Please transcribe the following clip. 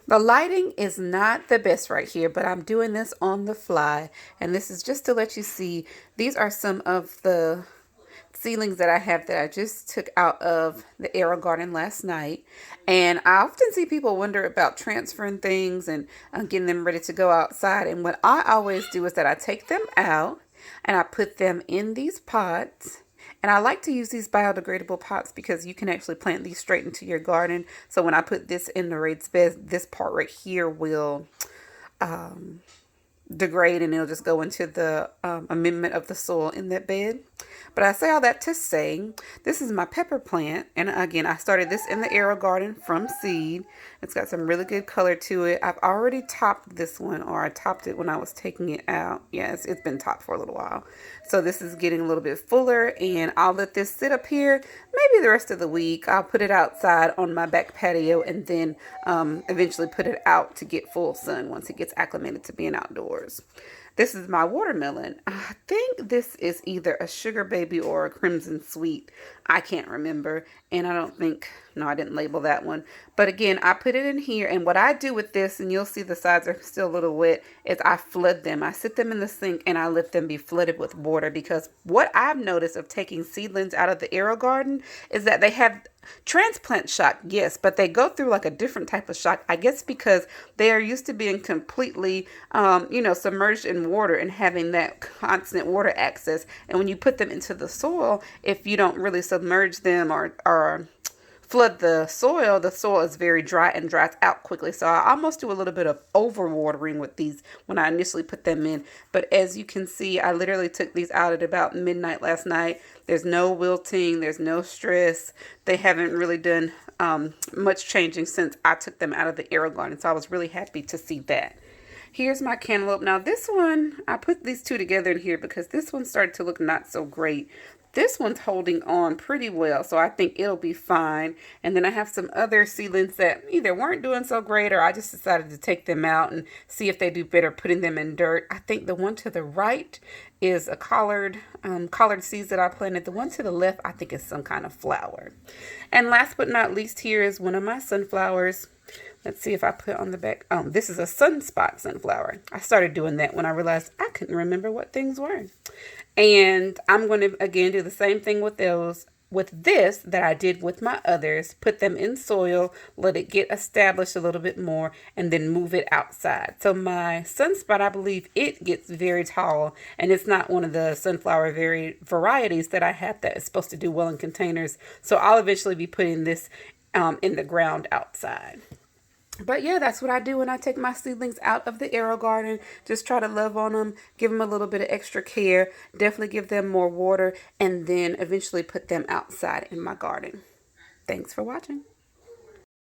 The lighting is not the best right here, but I'm doing this on the fly. And this is just to let you see, these are some of the seedlings that I have that I just took out of the AeroGarden last night. And I often see people wonder about transferring things and getting them ready to go outside. And what I always do is that I take them out and I put them in these pots. And I like to use these biodegradable pots because you can actually plant these straight into your garden. So when I put this in the raised bed, this part right here will degrade and it'll just go into the amendment of the soil in that bed. But I say all that to say, this is my pepper plant. And again, I started this in the AeroGarden from seed. It's got some really good color to it. I've already topped this one, or I topped it when I was taking it out. Yes, it's been topped for a little while. So this is getting a little bit fuller, and I'll let this sit up here maybe the rest of the week. I'll put it outside on my back patio and then eventually put it out to get full sun once it gets acclimated to being outdoors. This is my watermelon. I think this is either a sugar baby or a crimson sweet. I can't remember. And I don't think, no, I didn't label that one. But again, I put it in here. And what I do with this, and you'll see the sides are still a little wet, is I flood them. I sit them in the sink and I let them be flooded with water. Because what I've noticed of taking seedlings out of the AeroGarden is that they have transplant shock, yes, but they go through like a different type of shock, I guess, because they are used to being completely, submerged in water and having that constant water access. And when you put them into the soil, if you don't really submerge them or flood the soil is very dry and dries out quickly. So I almost do a little bit of overwatering with these when I initially put them in. But as you can see, I literally took these out at about midnight last night. There's no wilting, there's no stress. They haven't really done much changing since I took them out of the AeroGarden. So I was really happy to see that. Here's my cantaloupe. Now this one, I put these two together in here because this one started to look not so great. This one's holding on pretty well, so I think it'll be fine. And then I have some other seedlings that either weren't doing so great, or I just decided to take them out and see if they do better putting them in dirt. I think the one to the right is a collard seeds that I planted. The one to the left, I think, is some kind of flower. And last but not least, here is one of my sunflowers. Let's see if I put on the back. Oh, this is a sunspot sunflower. I started doing that when I realized I couldn't remember what things were. And I'm going to, again, do the same thing with those, with this that I did with my others. Put them in soil, let it get established a little bit more, and then move it outside. So my sunspot, I believe it gets very tall, and it's not one of the sunflower varieties that I have that is supposed to do well in containers. So I'll eventually be putting this in the ground outside. But yeah, that's what I do when I take my seedlings out of the AeroGarden. Just try to love on them, give them a little bit of extra care, definitely give them more water, and then eventually put them outside in my garden. Thanks for watching.